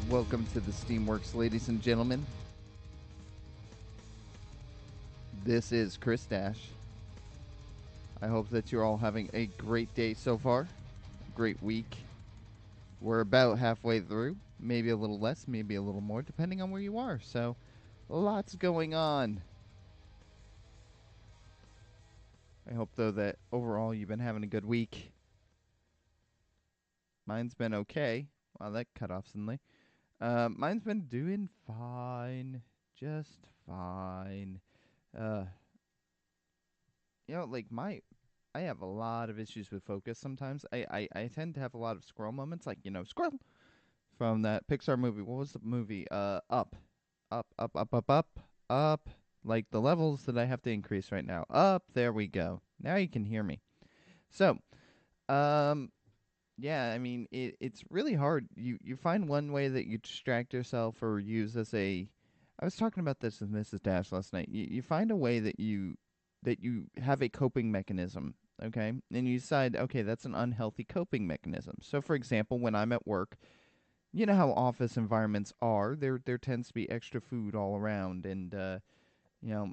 Welcome to the SteamWorks, ladies and gentlemen. This is ChrisDash. I hope that you're all having a great day so far. Great week. We're about halfway through. Maybe a little less, maybe a little more, depending on where you are. So, lots going on. I hope, though, that overall you've been having a good week. Mine's been okay. Wow, that cut off suddenly. Mine's been doing fine. Just fine. I have a lot of issues with focus sometimes. I tend to have a lot of squirrel moments, like, squirrel from that Pixar movie. What was the movie? Up. Up, up, up, up, up, up. Like the levels that I have to increase right now. Up, there we go. Now you can hear me. So, yeah, I mean, it's really hard. You find one way that you distract yourself or use as a. I was talking about this with Mrs. Dash last night. You find a way that you have a coping mechanism, okay? And you decide, okay, that's an unhealthy coping mechanism. So, for example, when I'm at work, you know how office environments are. There tends to be extra food all around, and you know,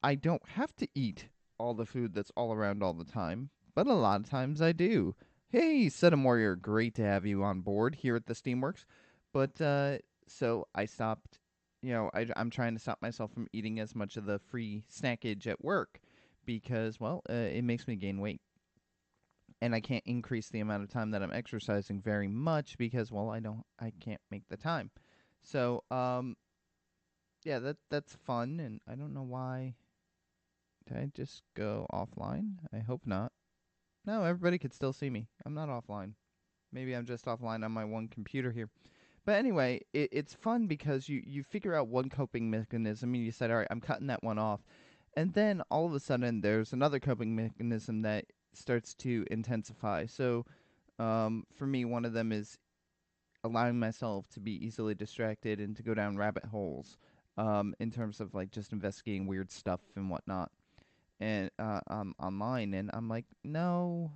I don't have to eat all the food that's all around all the time, but a lot of times I do. Hey, Sedum Warrior, great to have you on board here at the Steamworks. But so I stopped. I'm trying to stop myself from eating as much of the free snackage at work because, well, it makes me gain weight. And I can't increase the amount of time that I'm exercising very much because, well, I can't make the time. So, yeah, that's fun, and I don't know why. Did I just go offline? I hope not. No, everybody could still see me. I'm not offline. Maybe I'm just offline on my one computer here. But anyway, it's fun because you figure out one coping mechanism and you said, all right, I'm cutting that one off. And then all of a sudden there's another coping mechanism that starts to intensify. So for me, one of them is allowing myself to be easily distracted and to go down rabbit holes in terms of like just investigating weird stuff and whatnot and online. And I'm like, no,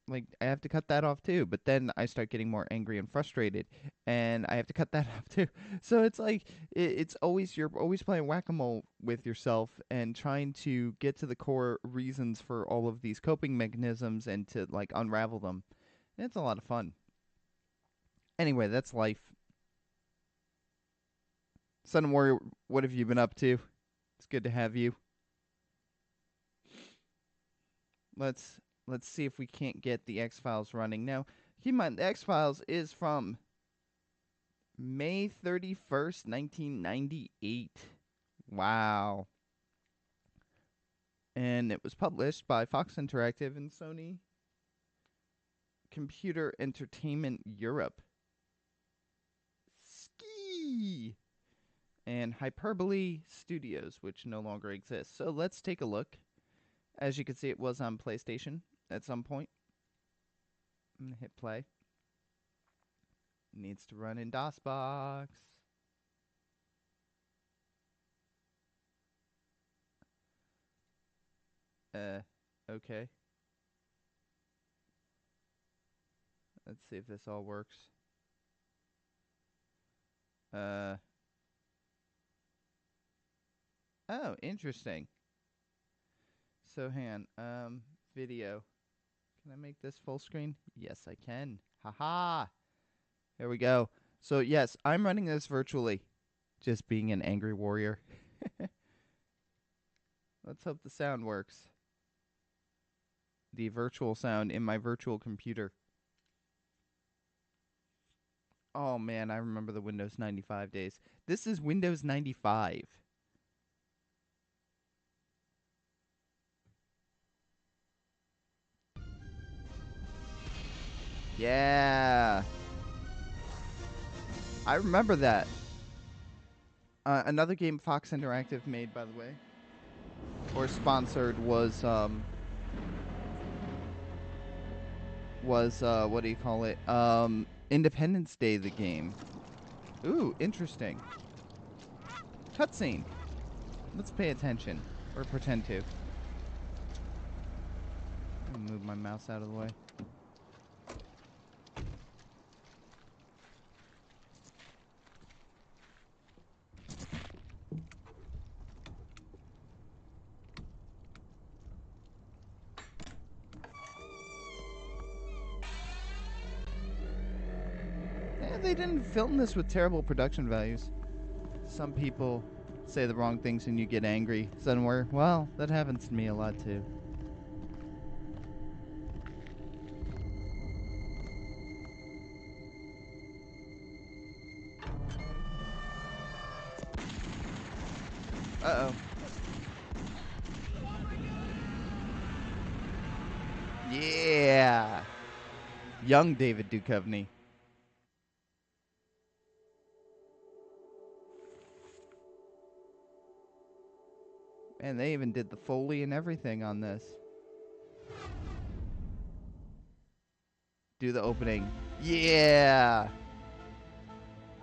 like I have to cut that off too. But then I start getting more angry and frustrated, and I have to cut that off too. So it's like it's always you're always playing whack-a-mole with yourself and trying to get to the core reasons for all of these coping mechanisms and to like unravel them. And it's a lot of fun. Anyway, that's life. Sun and Warrior, what have you been up to? It's good to have you. Let's see if we can't get the X-Files running. Now, keep in mind, the X-Files is from May 31st, 1998. Wow. And it was published by Fox Interactive and Sony Computer Entertainment Europe. Ski! And Hyperbole Studios, which no longer exists. So let's take a look. As you can see, it was on PlayStation at some point. I'm going to hit play. Needs to run in DOSBox. Okay. Let's see if this all works. Oh, interesting. So, hang on. Video. Can I make this full screen? Yes, I can. Haha. There we go. So, yes, I'm running this virtually. Just being an angry warrior. Let's hope the sound works. The virtual sound in my virtual computer. Oh, man, I remember the Windows 95 days. This is Windows 95. Yeah. I remember that. Another game Fox Interactive made, by the way, or sponsored, was what do you call it? Independence Day, the game. Ooh, interesting. Cutscene. Let's pay attention, or pretend to. Let me move my mouse out of the way. They didn't film this with terrible production values. Some people say the wrong things and you get angry. Somewhere, well, that happens to me a lot too. Uh-oh. Yeah! Young David Duchovny. And they even did the Foley and everything on this. Do the opening. Yeah!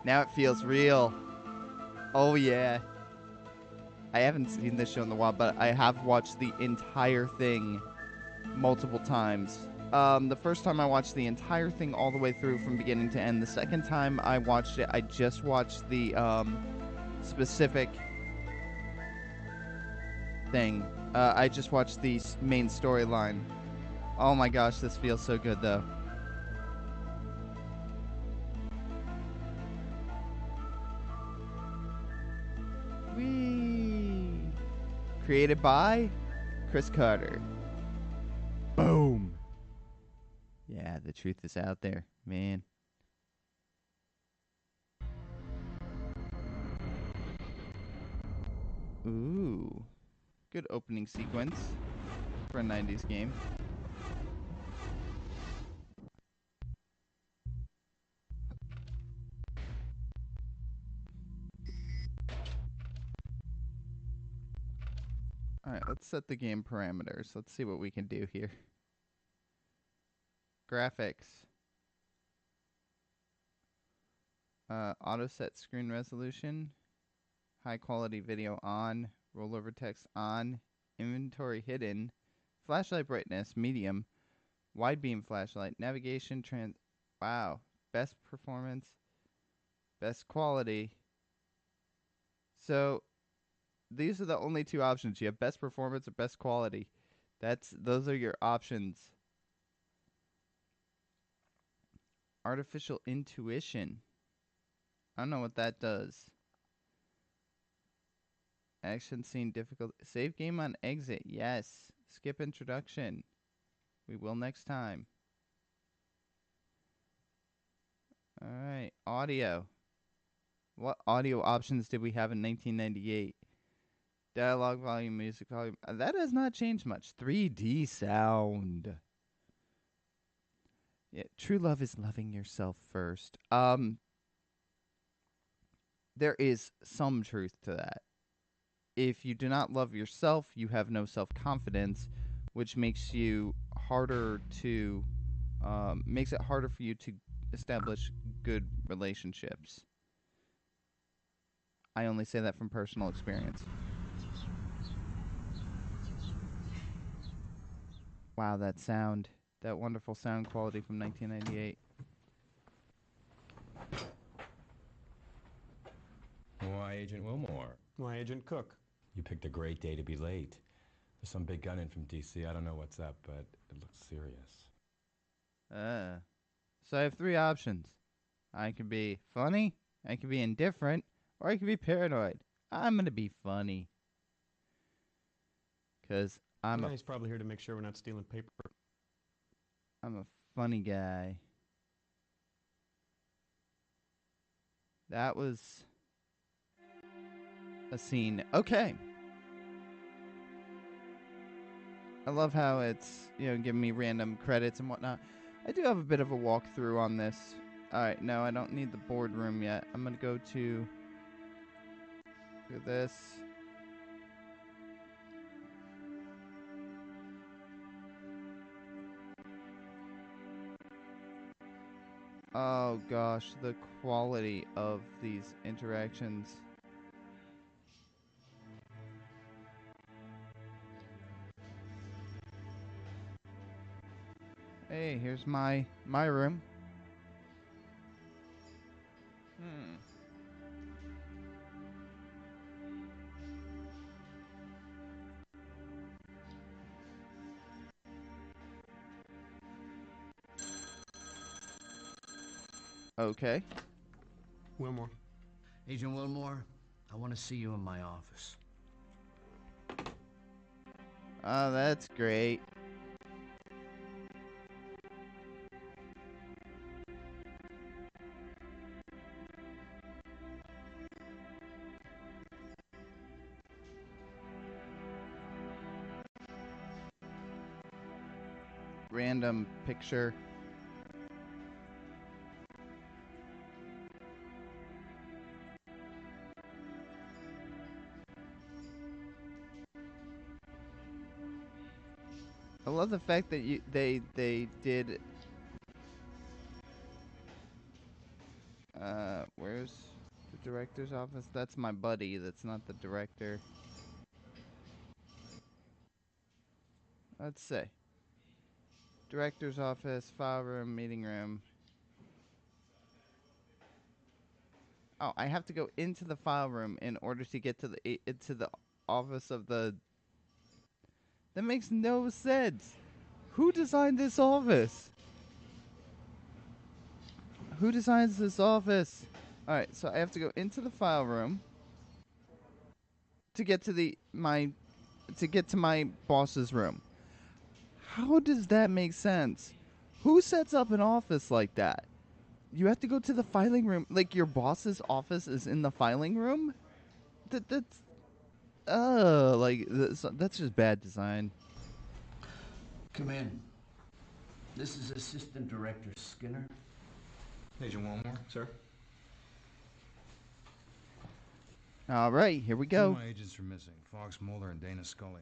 Now it feels real. Oh, yeah. I haven't seen this show in a while, but I have watched the entire thing multiple times. The first time I watched the entire thing all the way through from beginning to end. The second time I watched it, I just watched the specific thing. I just watched the main storyline. Oh my gosh, this feels so good though. Whee! Created by Chris Carter. Boom! Yeah, the truth is out there, man. Ooh. Good opening sequence for a 90s game. Alright, let's set the game parameters. Let's see what we can do here. Graphics. Auto set screen resolution. High quality video on. Rollover text on. Inventory hidden. Flashlight brightness medium. Wide beam flashlight. Navigation wow. Best performance. Best quality. So these are the only two options. You have best performance or best quality. Those are your options. Artificial intuition. I don't know what that does. Action scene difficult. Save game on exit. Yes. Skip introduction. We will next time. Alright. Audio. What audio options did we have in 1998? Dialogue volume, music volume. That has not changed much. 3D sound. Yeah, true love is loving yourself first. There is some truth to that. If you do not love yourself, you have no self-confidence, which makes you harder to makes it harder for you to establish good relationships. I only say that from personal experience. Wow, that sound. That wonderful sound quality from 1998. Why, Agent Wilmore? Why, Agent Cook? You picked a great day to be late. There's some big gun in from D.C. I don't know what's up, but it looks serious. So I have three options. I can be funny, I can be indifferent, or I can be paranoid. I'm going to be funny. Because He's probably here to make sure we're not stealing paper. I'm a funny guy. That was a scene. Okay. I love how it's, giving me random credits and whatnot. I do have a bit of a walkthrough on this. Alright, no, I don't need the boardroom yet. I'm going to go to this. Oh gosh, the quality of these interactions. Hey, here's my room. Okay. Wilmore. Agent Wilmore, I want to see you in my office. Oh, that's great. Random picture. I love the fact that they did. Where's the director's office? That's my buddy. That's not the director. Let's say. Director's office, file room, meeting room. Oh, I have to go into the file room in order to get to the office of the. That makes no sense. Who designed this office? Who designs this office? All right, so I have to go into the file room to get to my boss's room. How does that make sense? Who sets up an office like that? You have to go to the filing room. Like your boss's office is in the filing room? That's that's just bad design. Come in. This is Assistant Director Skinner. Agent Wilmore? Sir? All right, here we Two go. of my agents are missing, Fox Mulder and Dana Scully.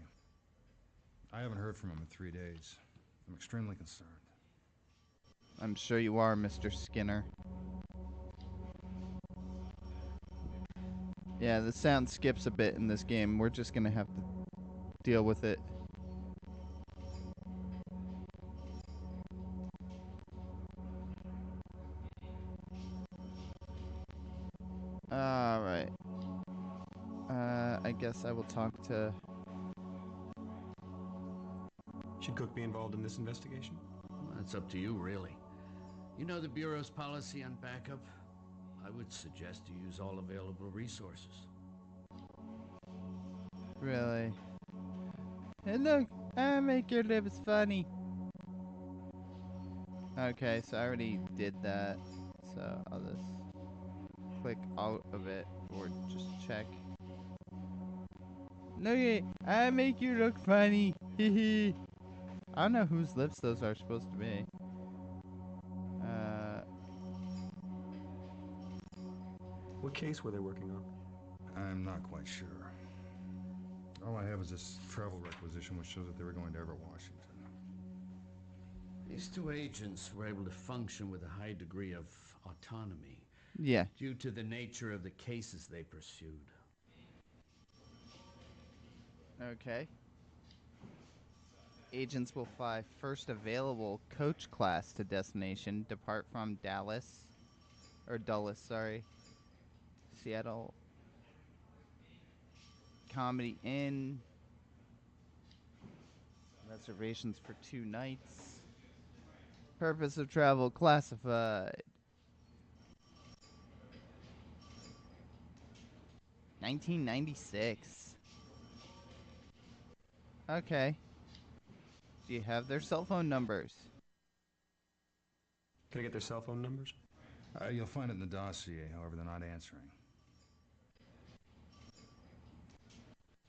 I haven't heard from them in 3 days. I'm extremely concerned. I'm sure you are, Mr. Skinner. Yeah, the sound skips a bit in this game. We're just gonna have to deal with it. Alright. I guess I will talk to... Should Cook be involved in this investigation? Well, that's up to you, really. You know the Bureau's policy on backup? I would suggest you use all available resources. Really? Hey, look! I make your lips funny. Okay, so I already did that. So I'll just click out of it or just check. Look, I make you look funny. Hehe. I don't know whose lips those are supposed to be. What case were they working on? I'm not quite sure. All I have is this travel requisition which shows that they were going to Everett, Washington. These two agents were able to function with a high degree of autonomy Yeah. due to the nature of the cases they pursued. Okay. Agents will fly first available coach class to destination. Depart from Dallas. Or Dulles, sorry. Seattle. Comedy Inn. Reservations for 2 nights. Purpose of travel classified. 1996. Okay. Do you have their cell phone numbers? Can I get their cell phone numbers? You'll find it in the dossier, however, they're not answering.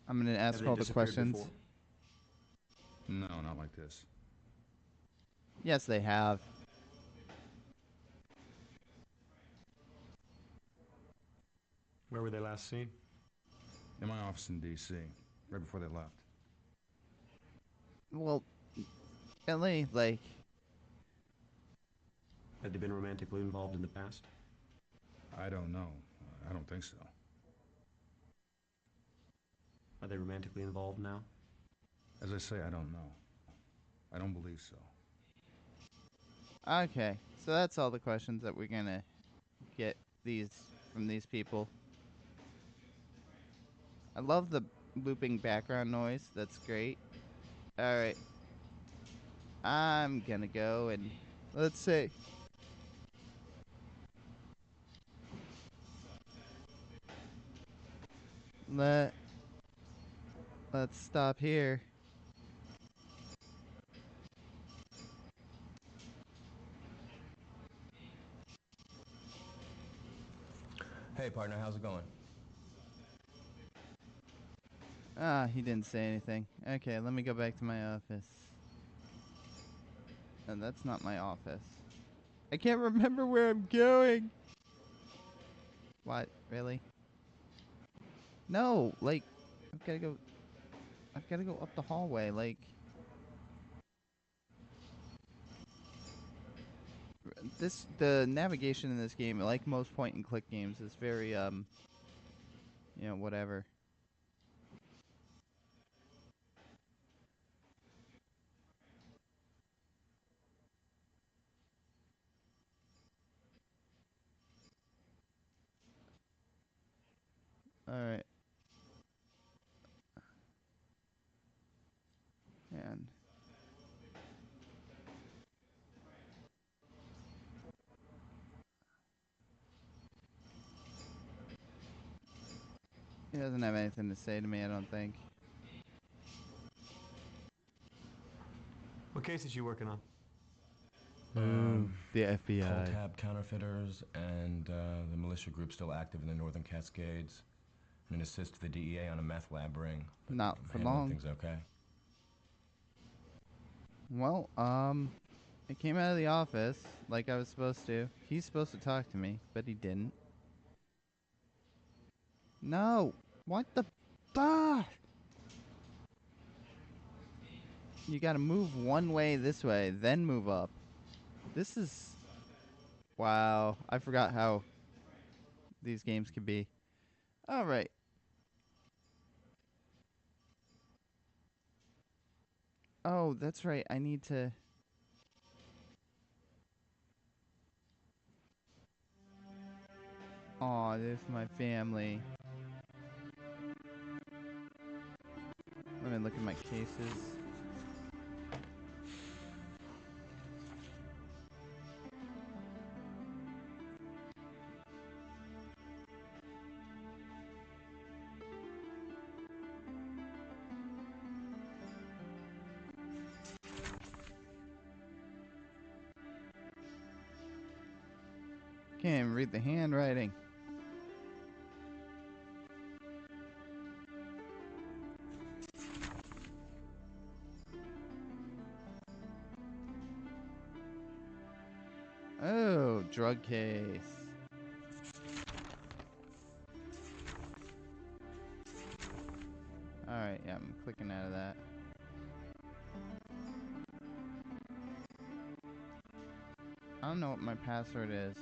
I'm going to ask Have they all the disappeared questions. before? No, not like this. Yes, they have. Where were they last seen? In my office in D.C., right before they left. Well, LA, like... Had they been romantically involved in the past? I don't know. I don't think so. Are they romantically involved now? As I say, I don't know. I don't believe so. Okay, so that's all the questions that we're going to get from these people. I love the looping background noise. That's great. Alright. I'm gonna go and... Let's see. Let's stop here. Hey, partner, how's it going? Ah, he didn't say anything. Okay, let me go back to my office. And that's not my office. I can't remember where I'm going. What? Really? No, like, I've got to go up the hallway, like. The navigation in this game, like most point and click games, is very, whatever. Alright. And he doesn't have anything to say to me, I don't think. What case is you working on? The FBI. Cold tab counterfeiters and the militia group still active in the Northern Cascades. And an assist to the DEA on a meth lab ring. Not for Handling long. things okay? Well, I came out of the office like I was supposed to. He's supposed to talk to me, but he didn't. No! What the... Ah! You gotta move one way this way, then move up. This is... Wow. I forgot how these games can be. Alright. Oh, that's right. I need to... Aw, there's my family. Let me look at my cases. Can't even read the handwriting. Oh, drug case. Alright, yeah, I'm clicking out of that. I don't know what my password is.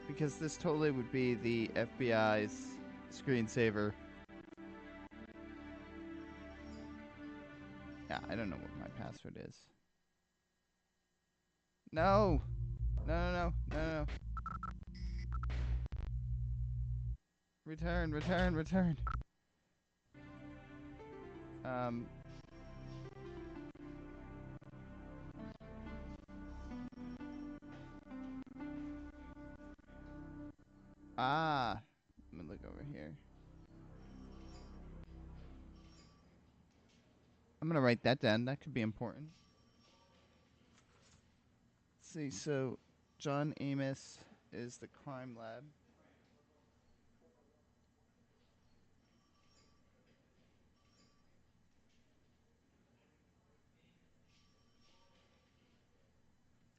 Because this totally would be the FBI's screensaver. Yeah, I don't know what my password is. No! No, no, no, no, no. Return, return, return. Ah. Let me look over here. I'm gonna write that down. That could be important. Let's see, so John Amos is the crime lab.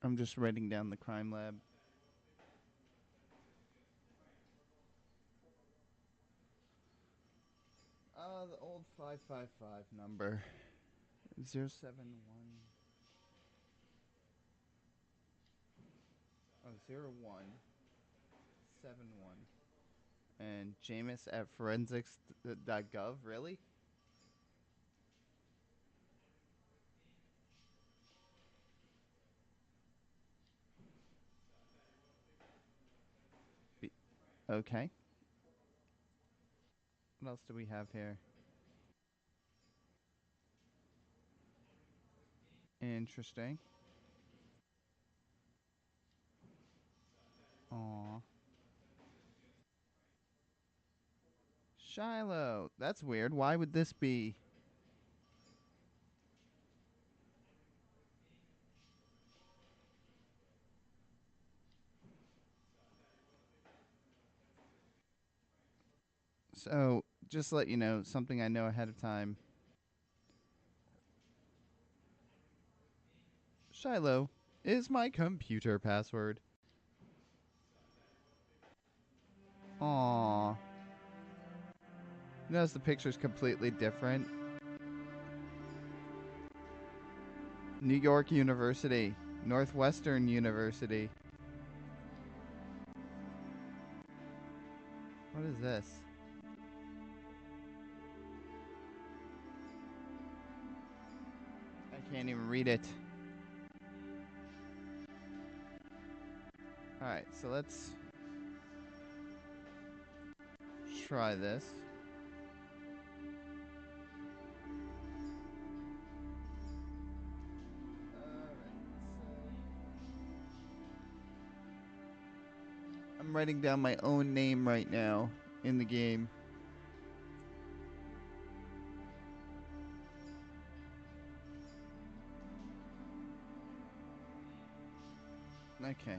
I'm just writing down the crime lab. The old 555 number. 071. Oh, 0171. And Jameis at forensics.gov. Really? Okay. What else do we have here? Interesting. Aw. Shiloh. That's weird. Why would this be? So, just to let you know, something I know ahead of time. Shiloh is my computer password. Aww. Notice the picture's completely different. New York University. Northwestern University. What is this? I can't even read it. Alright, so let's try this. I'm writing down my own name right now in the game. Okay.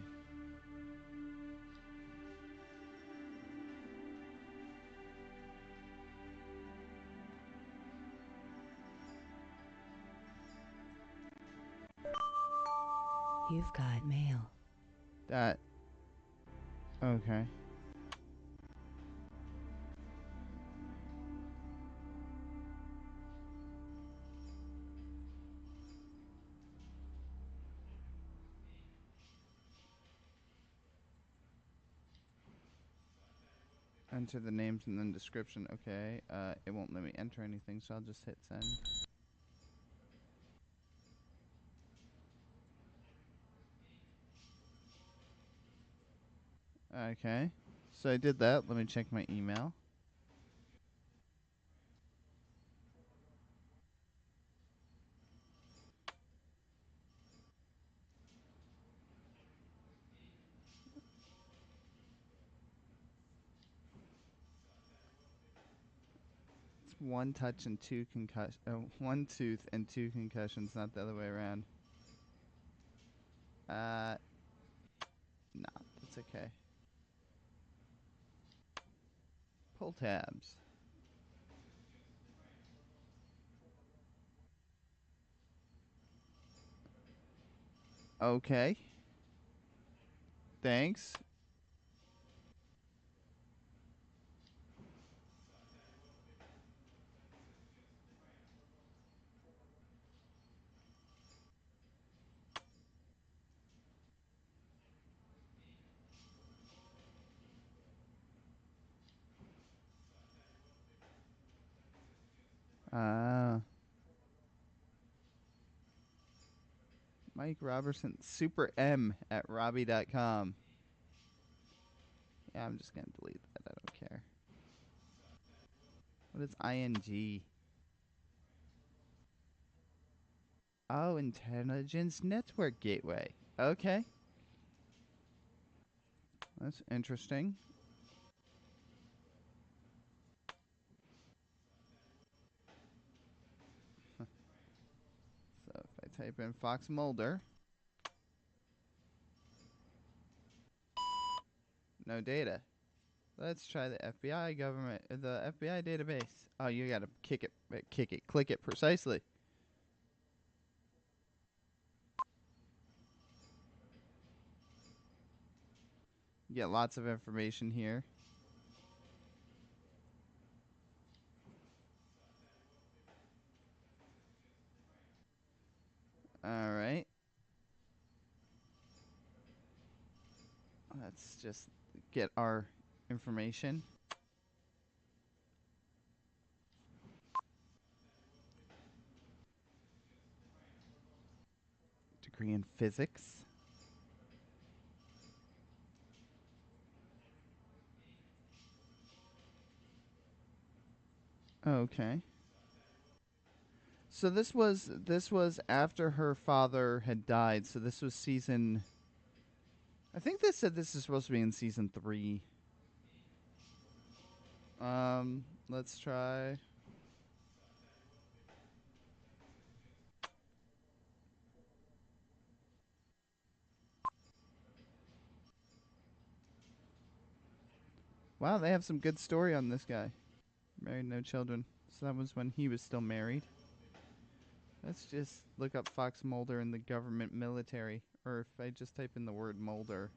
You've got mail. That. Okay. Enter the names and then description. Okay. It won't let me enter anything, so I'll just hit send. Okay. So I did that. Let me check my email. It's one touch and two concussions. One tooth and two concussions, not the other way around. No, that's okay. Pull tabs. Okay. Thanks. Mike Robertson, Super M at Robbie.com. Yeah, I'm just going to delete that. I don't care. What is ING? Oh, Intelligence Network Gateway. Okay. That's interesting. So if I type in Fox Mulder, no data. Let's try the FBI government, the FBI database. Oh, you gotta click it precisely. You get lots of information here. All right. Let's just get our information. Degree in physics. Okay. So this was after her father had died. So this was season. I think they said this is supposed to be in season 3. Let's try. Wow, they have some good story on this guy. Married, no children. So that was when he was still married. Let's just look up Fox Mulder in the government military. Or if I just type in the word Mulder.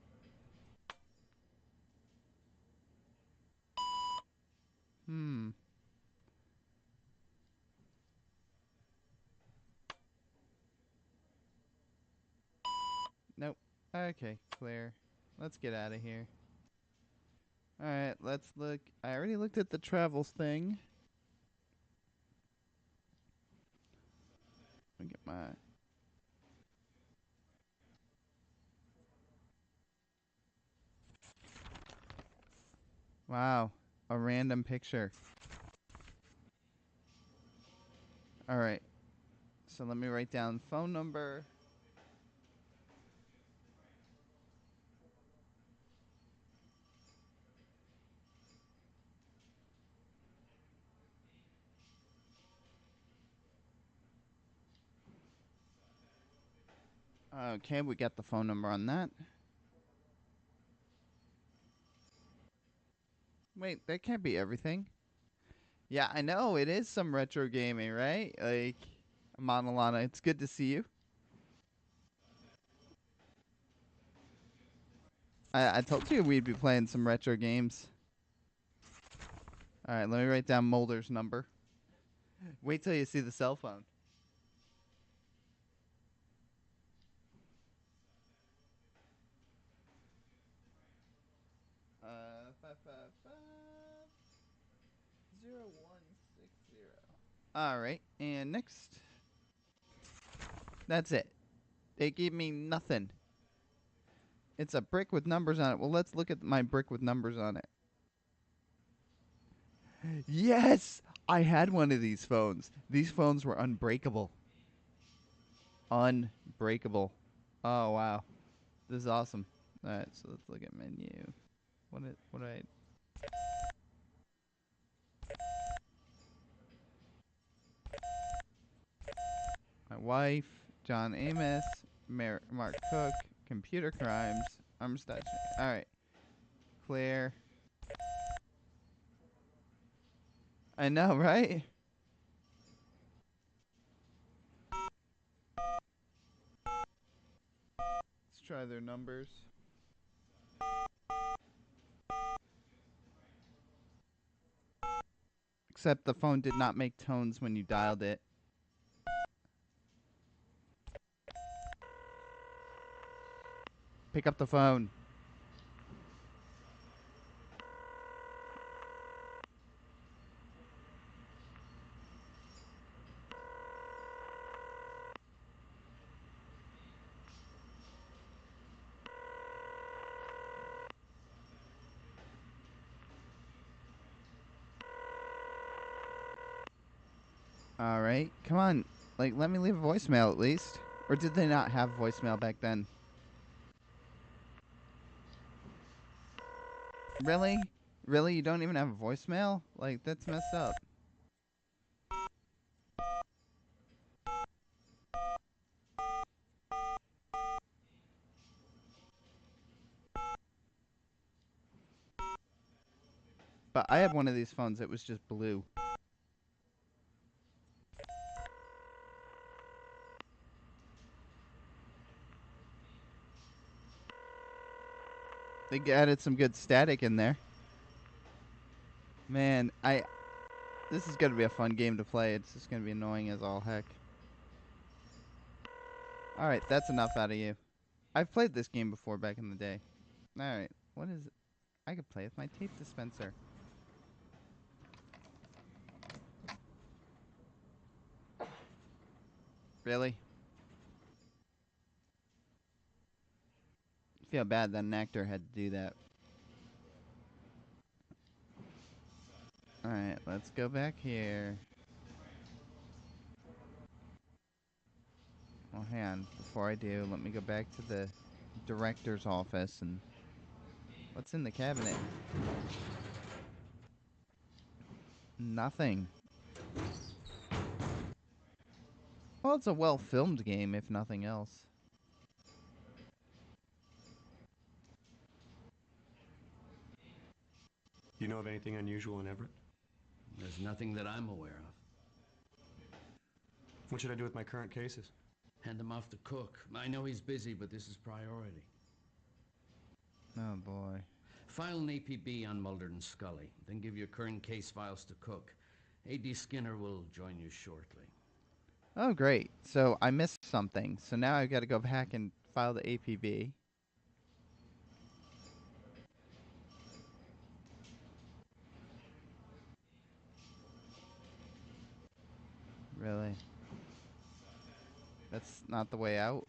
Hmm. Nope. Okay, clear. Let's get out of here. Alright, let's look. I already looked at the travels thing. Let me get my... Wow. A random picture. Alright. So let me write down phone number. Okay, we got the phone number on that. Wait, that can't be everything. Yeah, I know. It is some retro gaming, right? Like, Monolana, it's good to see you. I told you we'd be playing some retro games. Alright, let me write down Mulder's number. Wait till you see the cell phone. 555-0160. Alright, and next. That's it. They gave me nothing. It's a brick with numbers on it. Well, let's look at my brick with numbers on it. Yes! I had one of these phones. These phones were unbreakable. Unbreakable. Oh, wow. This is awesome. Alright, so let's look at menu. What I... My wife, John Amos, Mark Cook, computer crimes, Armstead. Alright. Claire. I know, right? Let's try their numbers. Except the phone did not make tones when you dialed it. Pick up the phone. Alright, come on. Like, let me leave a voicemail at least. Or did they not have voicemail back then? Really? Really? You don't even have a voicemail? Like, that's messed up. But I had one of these phones that was just blue. They added some good static in there. Man, this is going to be a fun game to play. It's just going to be annoying as all heck. Alright, that's enough out of you. I've played this game before back in the day. Alright, what is it? I could play with my tape dispenser. Really? I feel bad that an actor had to do that. Alright, let's go back here. Well, hang on. Before I do, let me go back to the director's office and... What's in the cabinet? Nothing. Well, it's a well-filmed game, if nothing else. Do you know of anything unusual in Everett? There's nothing that I'm aware of. What should I do with my current cases? Hand them off to Cook. I know he's busy, but this is priority. Oh, boy. File an APB on Mulder and Scully, then give your current case files to Cook. A.D. Skinner will join you shortly. Oh, great. So I missed something. So now I've got to go back and file the APB. Really? That's not the way out?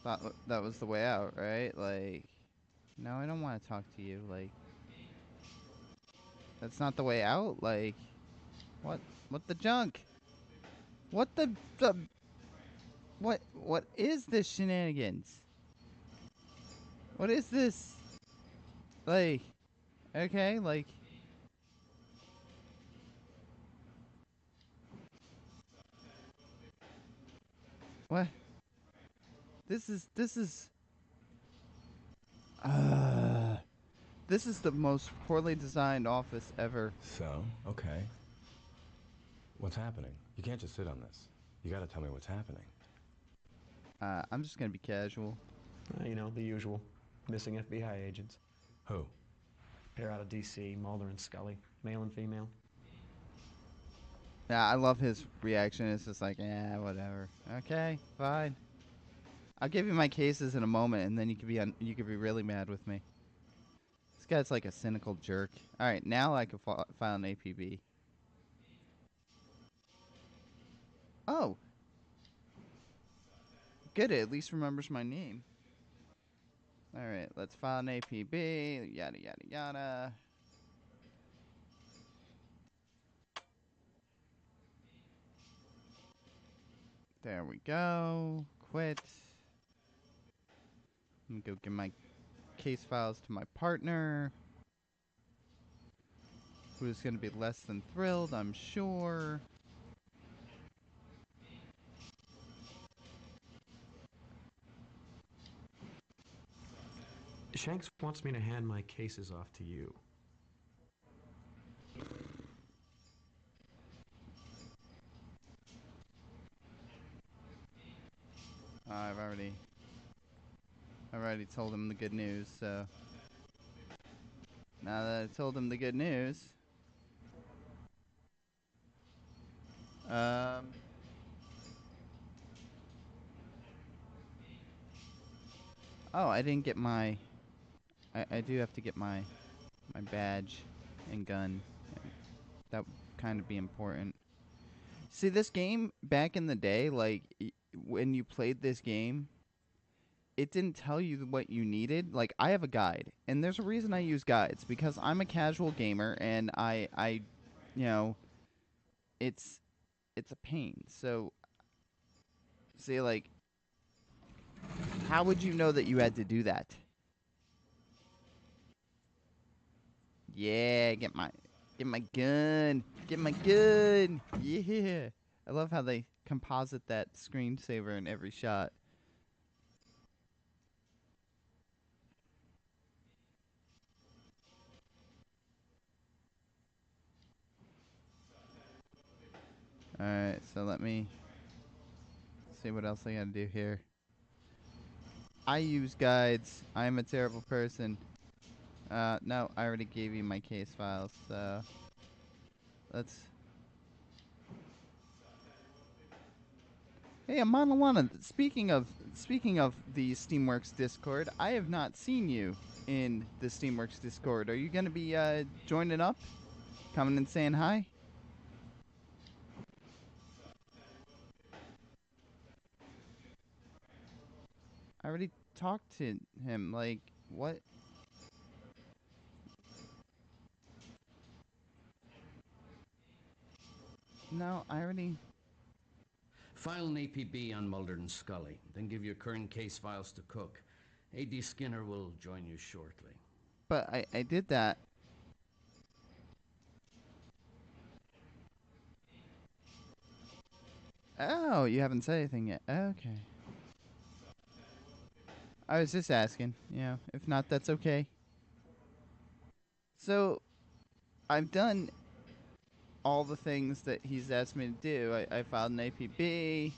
Thought that was the way out, right? Like, no, I don't want to talk to you. Like, that's not the way out? Like, what? What the junk? What the what is this shenanigans? What is this? Like, okay, like, what? This is this is the most poorly designed office ever. So, okay. What's happening? You can't just sit on this. You gotta tell me what's happening. I'm just gonna be casual. You know, the usual. Missing FBI agents. Who? Pair out of D.C., Mulder and Scully. Male and female. Yeah, I love his reaction. It's just like, yeah, whatever. Okay, fine. I'll give you my cases in a moment, and then you could be really mad with me. This guy's like a cynical jerk. All right, now I can file an APB. Oh, good. It at least remembers my name. All right, let's file an APB. Yada yada yada. There we go. Quit. Let me go give my case files to my partner, who's going to be less than thrilled, I'm sure. Shanks wants me to hand my cases off to you. I've already told him the good news, so now that I told him the good news, oh, I didn't get my, I do have to get my badge and gun. That would kind of be important. See, this game, back in the day, like, when you played this game, it didn't tell you what you needed. Like, I have a guide, and there's a reason I use guides, because I'm a casual gamer, and I you know, it's a pain. So, see, like, how would you know that you had to do that? Yeah, get my gun. Get my gun. Yeah. I love how they composite that screensaver in every shot. Alright, so let me see what else I gotta do here. I use guides. I am a terrible person. No, I already gave you my case files, so let's... Hey, Amanalana, speaking of the SteamWorks Discord, I have not seen you in the SteamWorks Discord. Are you gonna be joining up? Coming and saying hi? I already talked to him, like, what? No, I already... File an APB on Mulder and Scully, then give your current case files to Cook. A.D. Skinner will join you shortly. but I did that. Oh, you haven't said anything yet. Okay. I was just asking. If not, that's okay. So, I've done all the things that he's asked me to do. I filed an APB.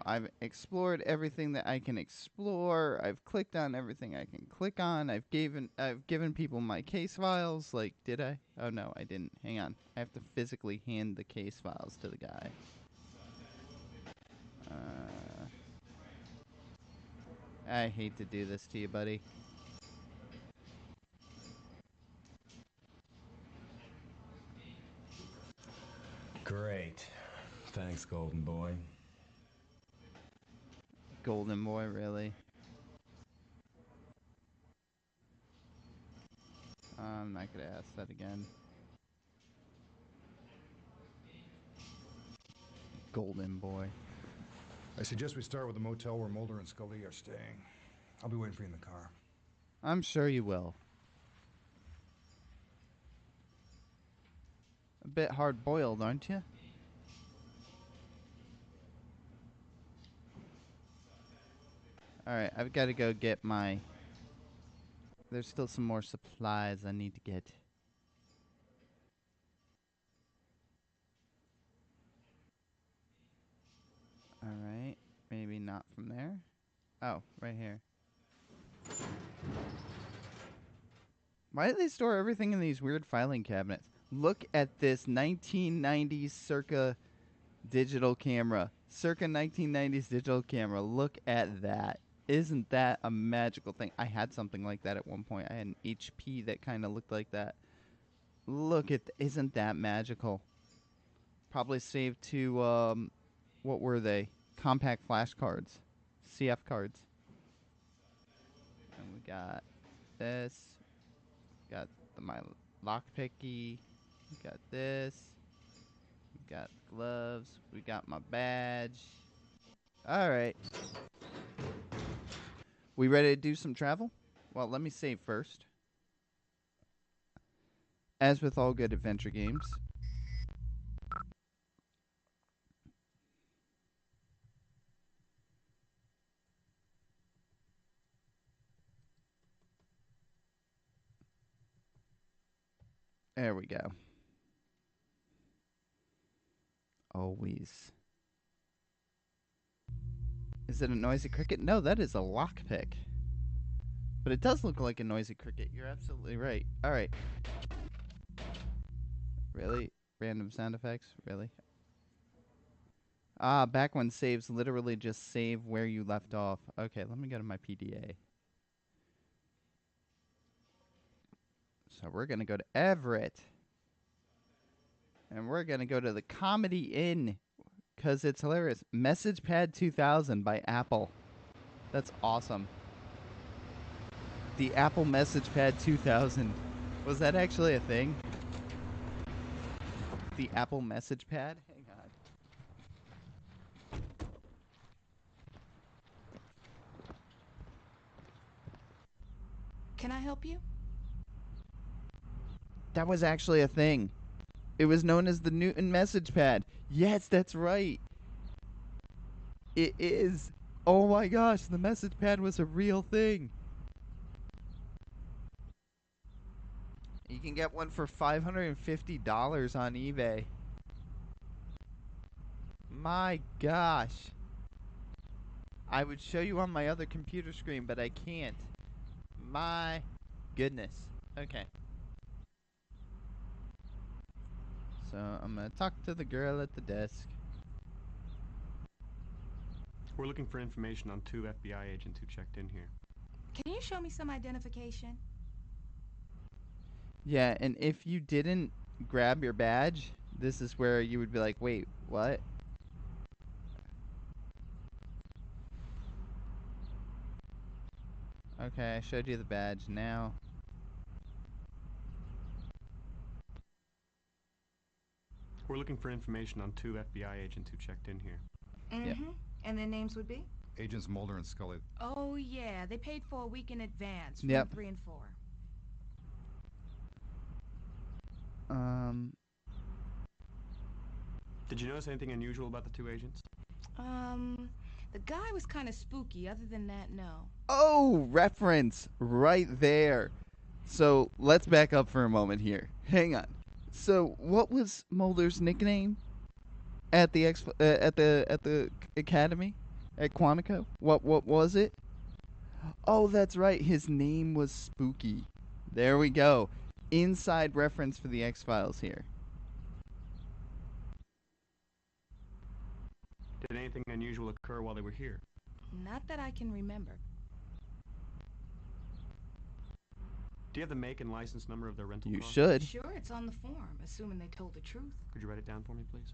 I've explored everything that I can explore. I've clicked on everything I can click on. I've given people my case files. Like, did I? Oh no, I didn't. Hang on. I have to physically hand the case files to the guy. I hate to do this to you, buddy. Great. Thanks, Golden Boy. Golden boy, really? I'm not gonna ask that again. Golden boy. I suggest we start with the motel where Mulder and Scully are staying. I'll be waiting for you in the car. I'm sure you will. A bit hard-boiled, aren't you? Alright, I've got to go get my... There's still some more supplies I need to get. Alright, maybe not from there. Oh, right here. Why do they store everything in these weird filing cabinets? Look at this 1990s circa digital camera. Circa 1990s digital camera. Look at that. Isn't that a magical thing? I had something like that at one point. I had an HP that kind of looked like that. Look at... Isn't that magical? Probably saved to, what were they? Compact flash cards. CF cards. And we got this. Got my lockpicky. We got this. We got gloves. We got my badge. Alright. We ready to do some travel? Well, let me save first. As with all good adventure games. There we go. Always. Is it a noisy cricket? No, that is a lockpick. But it does look like a noisy cricket. You're absolutely right. Alright. Really? Random sound effects? Really? Ah, back when saves literally just save where you left off. Okay, let me go to my PDA. So we're going to go to Everett. And we're going to go to the Comedy Inn. Because it's hilarious. MessagePad 2000 by Apple. That's awesome. The Apple MessagePad 2000. Was that actually a thing? The Apple MessagePad? Hang on. Can I help you? That was actually a thing. It was known as the Newton MessagePad. Yes, that's right. It is. Oh my gosh, the MessagePad was a real thing. You can get one for $550 on eBay. My gosh. I would show you on my other computer screen, but I can't. My goodness. Okay. So I'm going to talk to the girl at the desk. We're looking for information on 2 FBI agents who checked in here. Can you show me some identification? Yeah, and if you didn't grab your badge, this is where you would be like, wait, what? Okay, I showed you the badge now. We're looking for information on 2 FBI agents who checked in here. Mm-hmm. And their names would be? Agents Mulder and Scully. Oh, yeah. They paid for a week in advance. Yep. Room 3 and 4. Did you notice anything unusual about the two agents? The guy was kind of spooky. Other than that, no. Oh, reference right there. So let's back up for a moment here. Hang on. So what was Mulder's nickname at the at the academy at Quantico? What was it? Oh, that's right. His name was Spooky. There we go. Inside reference for the X-Files here. Did anything unusual occur while they were here? Not that I can remember. Do you have the make and license number of their rental You car? should. Sure, it's on the form, assuming they told the truth. Could you write it down for me, please?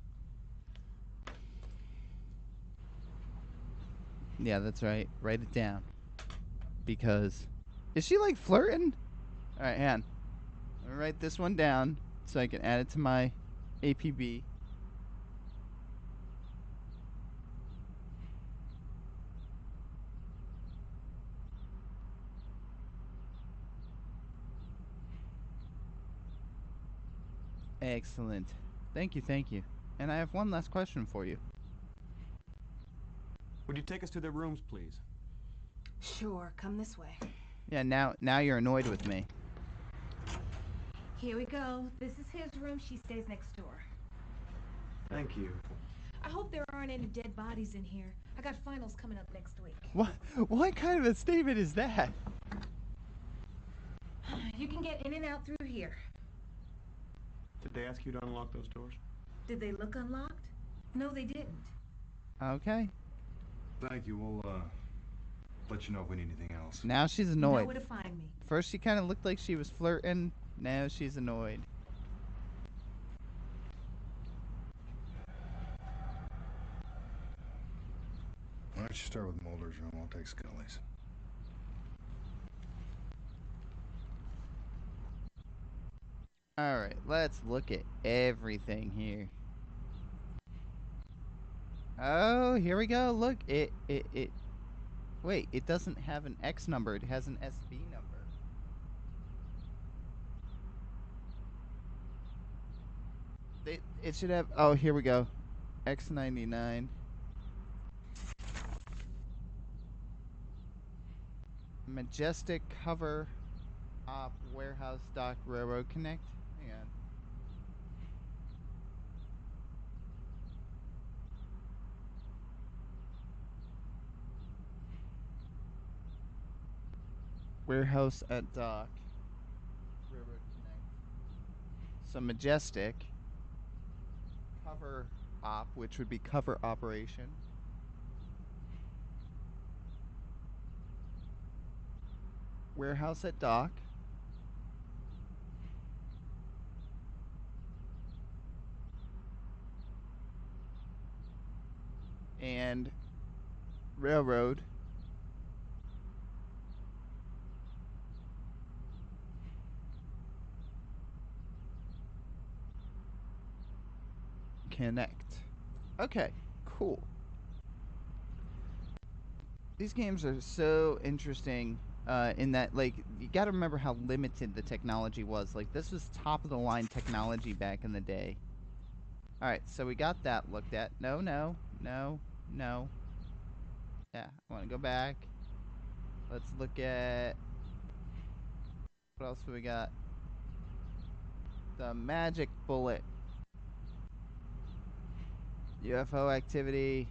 Yeah, that's right. Write it down. Because is she like flirting? All right, hang on. Let me write this one down so I can add it to my APB. Excellent. Thank you, thank you. And I have one last question for you. Would you take us to their rooms, please? Sure, come this way. Yeah, now you're annoyed with me. Here we go. This is his room. She stays next door. Thank you. I hope there aren't any dead bodies in here. I got finals coming up next week. What kind of a statement is that? You can get in and out through here. Did they ask you to unlock those doors? Did they look unlocked? No, they didn't. Okay. Thank you. We'll, let you know if we need anything else. Now she's You know annoyed. where to find me. First she kind of looked like she was flirting. Now she's annoyed. Why don't you start with Mulder's room? I'll take Scully's. Alright, let's look at everything here. Oh, here we go. Look, it wait, it doesn't have an X number, it has an SB number. It should have, oh, here we go. X99. Majestic cover op warehouse dock railroad connect. Hang on. Warehouse at dock railroad connect. So Majestic cover op, which would be cover operation. Warehouse at dock. And railroad. Connect. Okay, cool. These games are so interesting in that, like, you got to remember how limited the technology was. Like, this was top of the line technology back in the day. All right, so we got that looked at. No. Yeah, I want to go back. Let's look at what else do we got? The magic bullet. UFO activity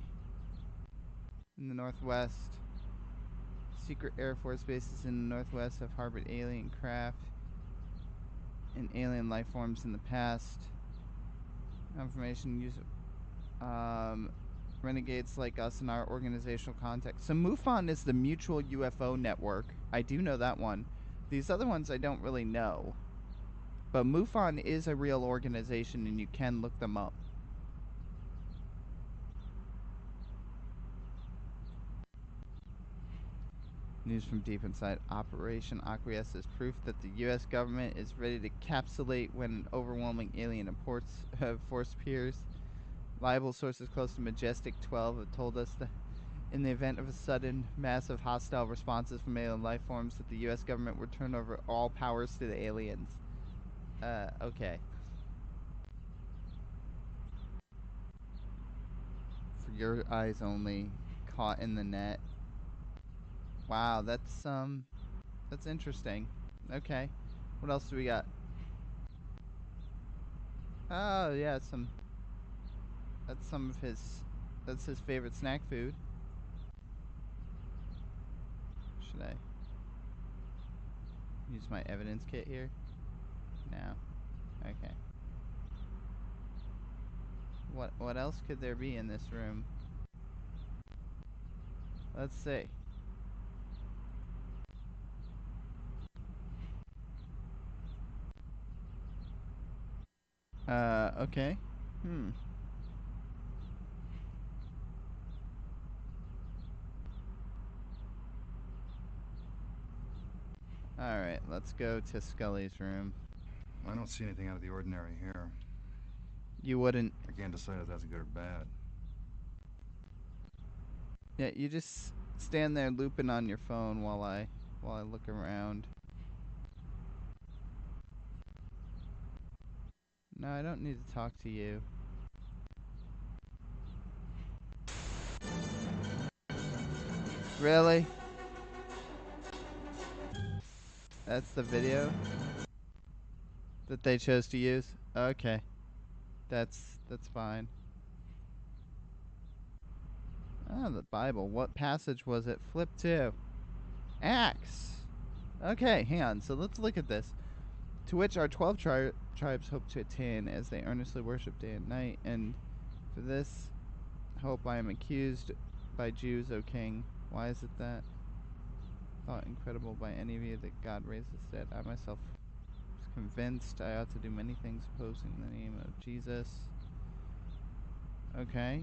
in the Northwest. Secret Air Force bases in the Northwest have harbored alien craft and alien life forms in the past. Information use renegades like us in our organizational context. So MUFON is the Mutual UFO Network. I do know that one. These other ones I don't really know. But MUFON is a real organization and you can look them up. News from deep inside Operation Acquiesce is proof that the U.S. government is ready to capsulate when an overwhelming alien force appears. Reliable sources close to Majestic 12 have told us that in the event of a sudden, massive hostile responses from alien life forms, that the U.S. government would turn over all powers to the aliens. Okay. For your eyes only, caught in the net. Wow, that's interesting. Okay. What else do we got? Oh, yeah, that's some of that's his favorite snack food. Should I use my evidence kit here? No. Okay. What else could there be in this room? Let's see. Okay. Hmm. Alright, let's go to Scully's room. I don't see anything out of the ordinary here. You wouldn't. I can't decide if that's good or bad. Yeah, you just stand there looping on your phone while I look around. No, I don't need to talk to you. Really? That's the video that they chose to use? Okay. That's fine. Oh, the Bible. What passage was it? Flip to. Acts. Okay, hang on. So let's look at this. To which our 12 tribes hope to attain as they earnestly worship day and night. And for this hope I am accused by Jews, O king. Why is it that? Thought incredible by any of you that God raises dead. I myself was convinced I ought to do many things opposing the name of Jesus. Okay.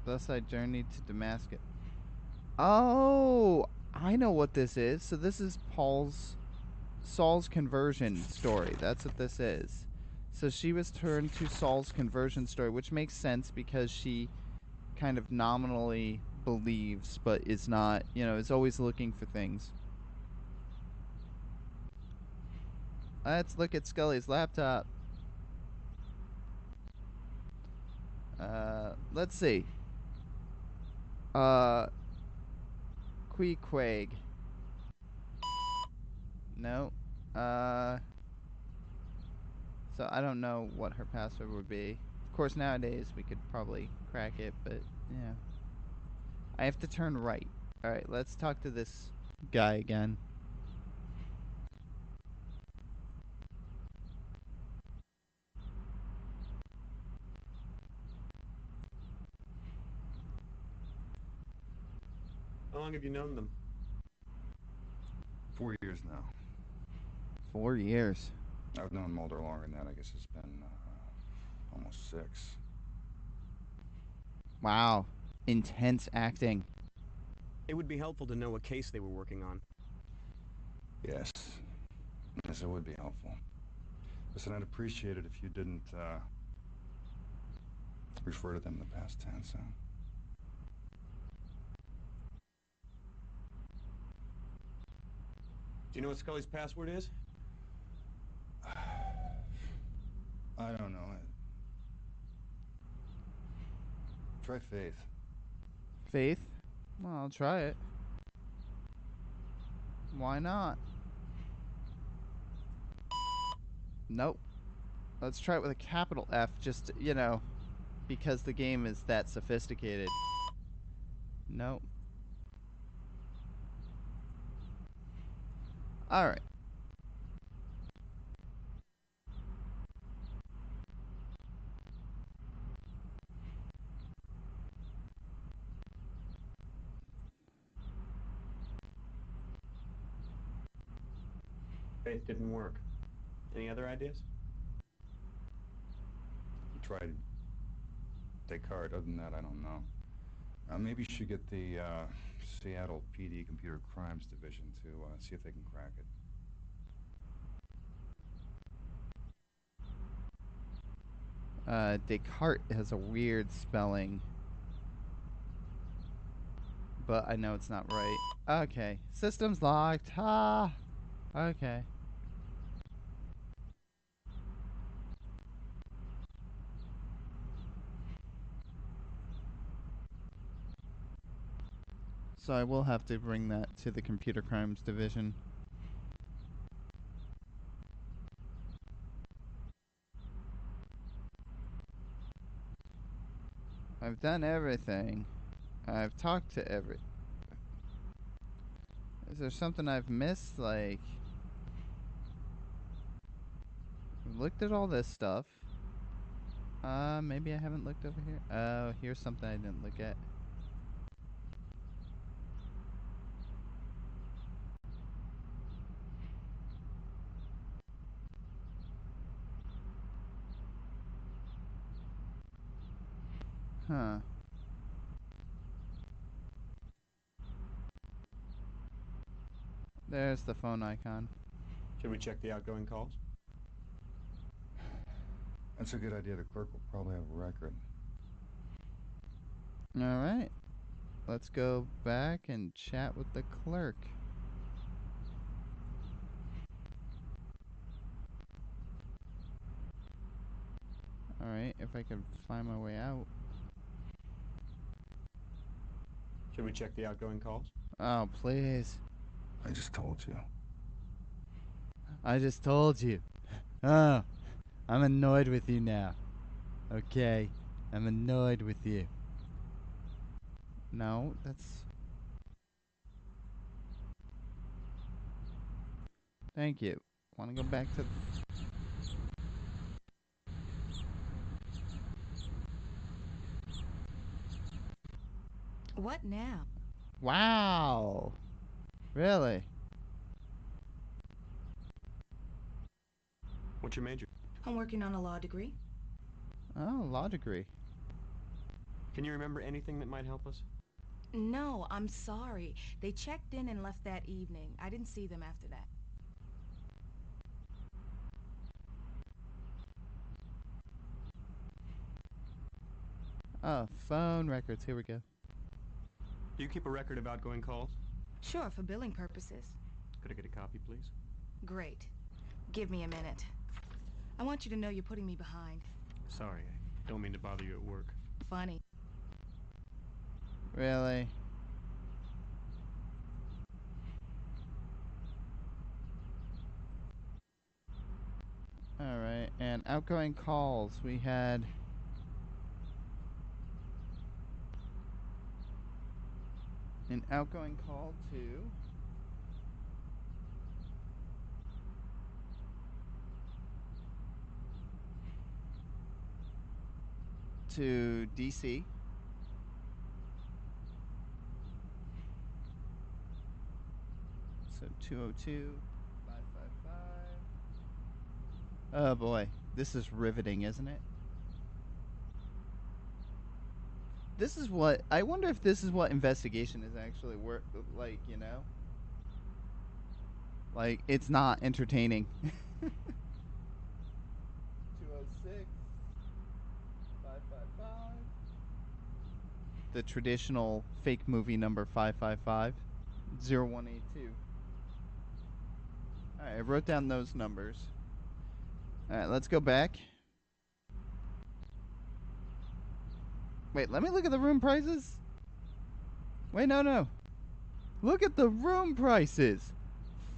Thus I journeyed to Damascus. Oh, I know what this is. So this is Saul's conversion story. That's what this is. So she was turned to Saul's conversion story, which makes sense because she kind of nominally believes, but is not, is always looking for things. Let's look at Scully's laptop. Let's see. Queequeg. No. So I don't know what her password would be. Of course, nowadays we could probably crack it, but yeah. I have to turn right. All right, let's talk to this guy again. How long have you known them? 4 years now. 4 years. I've known Mulder longer than that. I guess it's been almost 6. Wow. Intense acting. It would be helpful to know what case they were working on. Yes. Yes, it would be helpful. Listen, I'd appreciate it if you didn't refer to them in the past tense, huh? Do you know what Scully's password is? I don't know. Try Faith. Faith? Well, I'll try it. Why not? Nope. Let's try it with a capital F, just, because the game is that sophisticated. Nope. All right. Faith didn't work. Any other ideas? I tried Descartes. Other than that, I don't know. Maybe you should get the Seattle PD Computer Crimes Division to see if they can crack it. Descartes has a weird spelling. but I know it's not right. Okay. System's locked. Ah. Okay. So I will have to bring that to the computer crimes division. I've done everything. I've talked to every... Is there something I've missed? Like, I've looked at all this stuff. Maybe I haven't looked over here. Oh, here's something I didn't look at. Huh. There's the phone icon. Should we check the outgoing calls? That's a good idea. The clerk will probably have a record. All right. Let's go back and chat with the clerk. All right, if I can find my way out. Should we check the outgoing calls? Oh, please. I just told you. I just told you. Oh, I'm annoyed with you now. Okay, I'm annoyed with you. No, that's... Thank you. Want to go back to... What now? Wow. Really? What's your major? I'm working on a law degree. Oh, law degree. Can you remember anything that might help us? No, I'm sorry. They checked in and left that evening. I didn't see them after that. Oh, phone records. Here we go. Do you keep a record of outgoing calls? Sure, for billing purposes. Could I get a copy, please? Great. Give me a minute. I want you to know you're putting me behind. Sorry, I don't mean to bother you at work. Funny. Really? All right, and outgoing calls. We had... an outgoing call to DC. So 202-555. Oh boy, this is riveting, isn't it? This is what I wonder if this is what investigation is actually like, you know? Like it's not entertaining. 206-555. The traditional fake movie number 555 0182. All right, I wrote down those numbers. All right, let's go back. Wait, let me look at the room prices. Wait, no. Look at the room prices.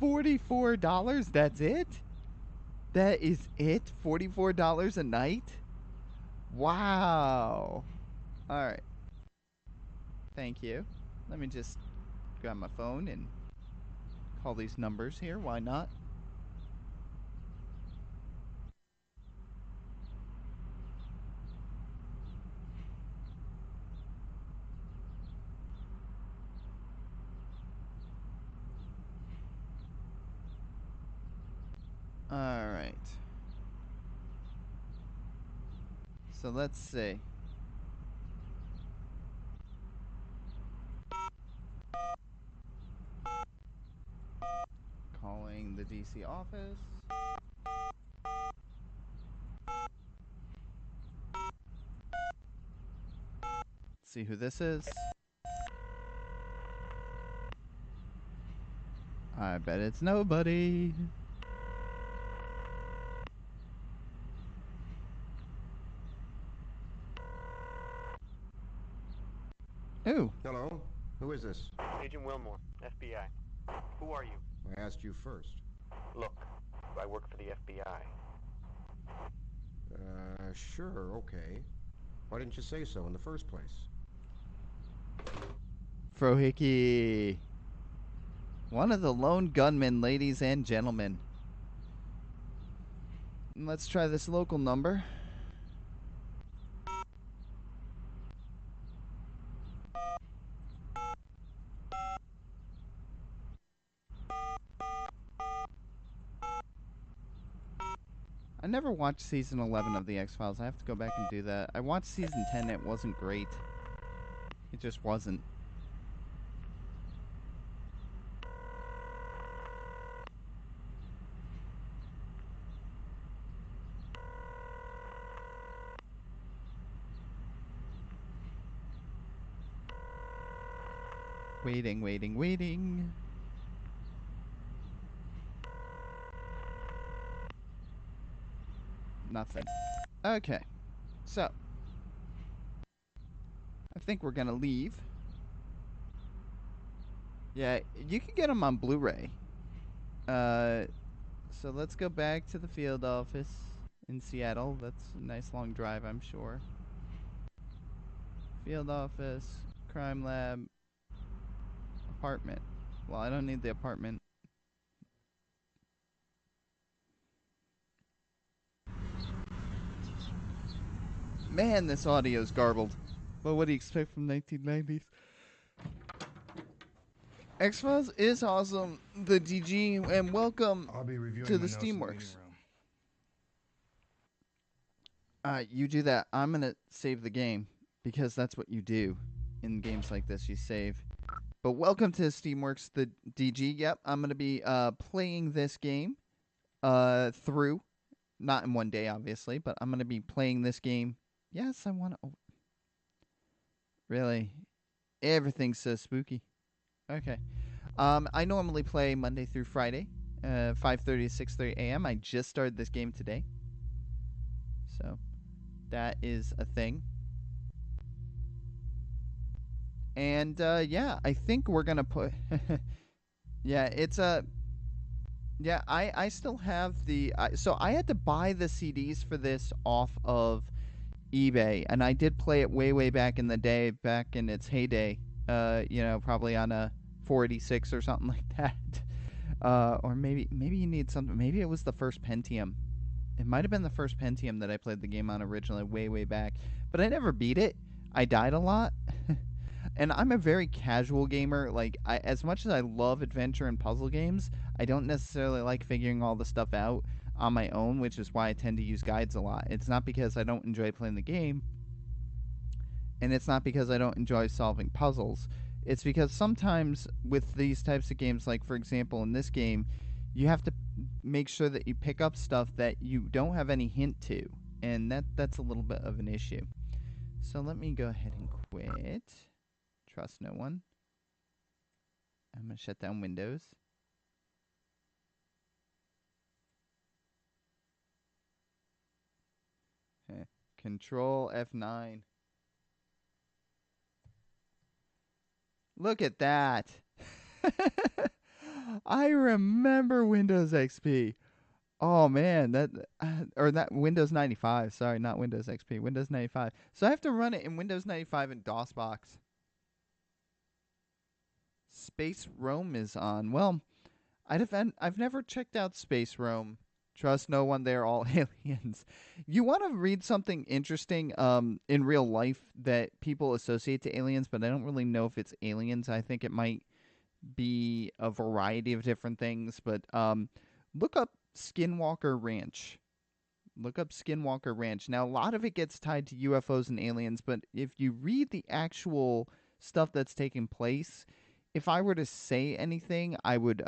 $44. That's it? That is it? $44 a night? Wow. All right. Thank you. Let me just grab my phone and call these numbers here. Why not? All right. So let's see. Calling the DC office. See who this is. I bet it's nobody. Ooh. Hello? Who is this? Agent Wilmore, FBI. Who are you? I asked you first. Look, I work for the FBI. Sure, okay. Why didn't you say so in the first place? Frohickey. One of the lone gunmen, ladies and gentlemen. Let's try this local number. I never watched season 11 of the X-Files. I have to go back and do that. I watched season 10. It wasn't great. It just wasn't. Waiting, waiting, waiting. Nothing. Okay. So. I think we're gonna leave. Yeah, you can get them on Blu-ray. So let's go back to the field office in Seattle. That's a nice long drive, I'm sure. Field office, crime lab, apartment. Well, I don't need the apartment. Man, this audio's garbled. But what do you expect from 1990s? X-Files is awesome, the DG, and welcome I'll be reviewing to my the notes in SteamWorks. meeting room. You do that. I'm gonna save the game because that's what you do in games like this. You save. But welcome to SteamWorks, the DG. Yep, I'm gonna be playing this game through, not in one day, obviously, but I'm gonna be playing this game. Yes, I want to. Oh. Really, everything's so spooky. Okay. I normally play Monday through Friday, 5:30 to 6:30 a.m. I just started this game today, so that is a thing. And yeah, I think we're gonna put. Yeah, it's a. Yeah, I still have the. So I had to buy the CDs for this off of eBay, and I did play it way back in the day, back in its heyday. You know, probably on a 486 or something like that. Or maybe you need something. Maybe it was the first Pentium. It might have been the first Pentium that I played the game on originally, way back. But I never beat it. I died a lot. And I'm a very casual gamer. Like, as much as I love adventure and puzzle games, I don't necessarily like figuring all the stuff out on my own, which is why I tend to use guides a lot. It's not because I don't enjoy playing the game, and it's not because I don't enjoy solving puzzles. It's because sometimes with these types of games, like for example in this game, you have to make sure that you pick up stuff that you don't have any hint to, and that's a little bit of an issue. So let me go ahead and quit. Trust no one. I'm going to shut down Windows. Control F9. Look at that. I remember Windows XP. Oh man, that or that Windows 95. Sorry, not Windows XP. Windows 95. So I have to run it in Windows 95 in DOSBox. Space Roam is on. Well, I've never checked out Space Roam. Trust no one, they're all aliens. You want to read something interesting in real life that people associate to aliens, but I don't really know if it's aliens. I think it might be a variety of different things, but look up Skinwalker Ranch. Look up Skinwalker Ranch. Now, a lot of it gets tied to UFOs and aliens, but if you read the actual stuff that's taking place, if I were to say anything, I would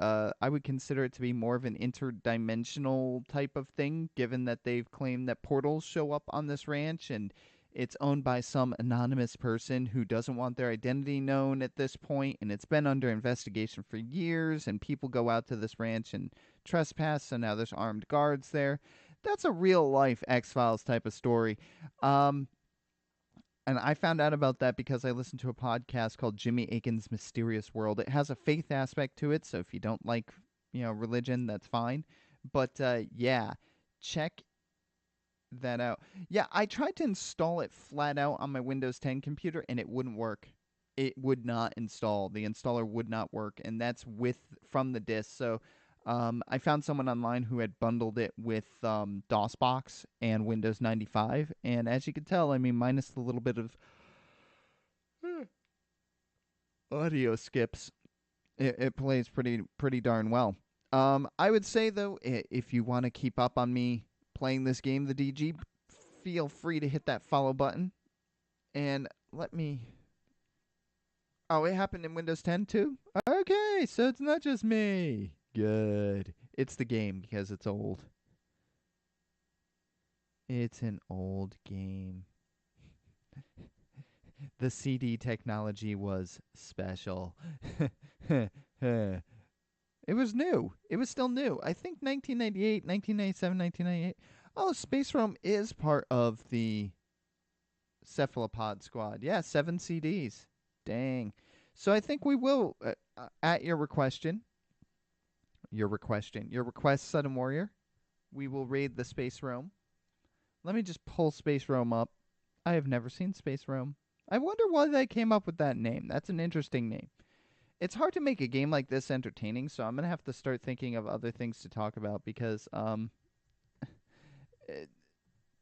consider it to be more of an interdimensional type of thing, given that they've claimed that portals show up on this ranch, and It's owned by some anonymous person who doesn't want their identity known at this point, and it's been under investigation for years, and people go out to this ranch and trespass, so now there's armed guards there. That's a real-life X-Files type of story. And I found out about that because I listened to a podcast called Jimmy Akin's Mysterious World. It has a faith aspect to it, so if you don't like, religion, that's fine. But yeah, check that out. Yeah, I tried to install it flat out on my Windows 10 computer, and it wouldn't work. It would not install. The installer would not work, and that's from the disk. So I found someone online who had bundled it with DOSBox and Windows 95, and as you can tell, I mean, minus the little bit of audio skips, it plays pretty darn well. I would say, though, if you want to keep up on me playing this game, the DG, feel free to hit that follow button, and let me... Oh, it happened in Windows 10 too? Okay, so it's not just me. Good. It's the game because it's old. It's an old game. The CD technology was special. It was new. It was still new. I think 1998, 1997, 1998. Oh, Space Realm is part of the Cephalopod squad. Yeah, 7 CDs. Dang. So I think we will, at your request, Sudden Warrior, we will raid the Space Realm. Let me just pull Space Realm up. I have never seen Space Realm. I wonder why they came up with that name. That's an interesting name. It's hard to make a game like this entertaining, so I'm going to have to start thinking of other things to talk about because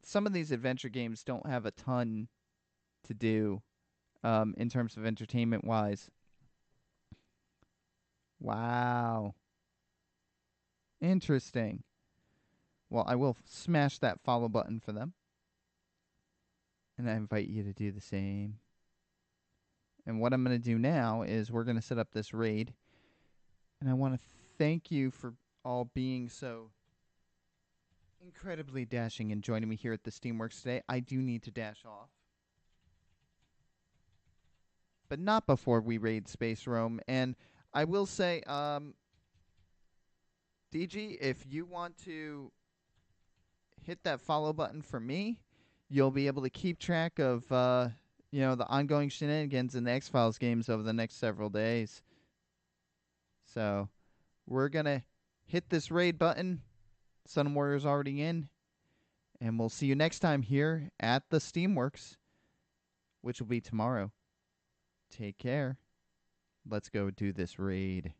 some of these adventure games don't have a ton to do in terms of entertainment-wise. Wow. Interesting. Well, I will smash that follow button for them. And I invite you to do the same. And what I'm going to do now is we're going to set up this raid. And I want to thank you for all being so incredibly dashing and joining me here at the SteamWorks today. I do need to dash off. But not before we raid Space Rome. And I will say, DG, if you want to hit that follow button for me, you'll be able to keep track of, the ongoing shenanigans in the X-Files games over the next several days. So, we're going to hit this raid button. Sun Warrior's already in. And we'll see you next time here at the SteamWorks, which will be tomorrow. Take care. Let's go do this raid.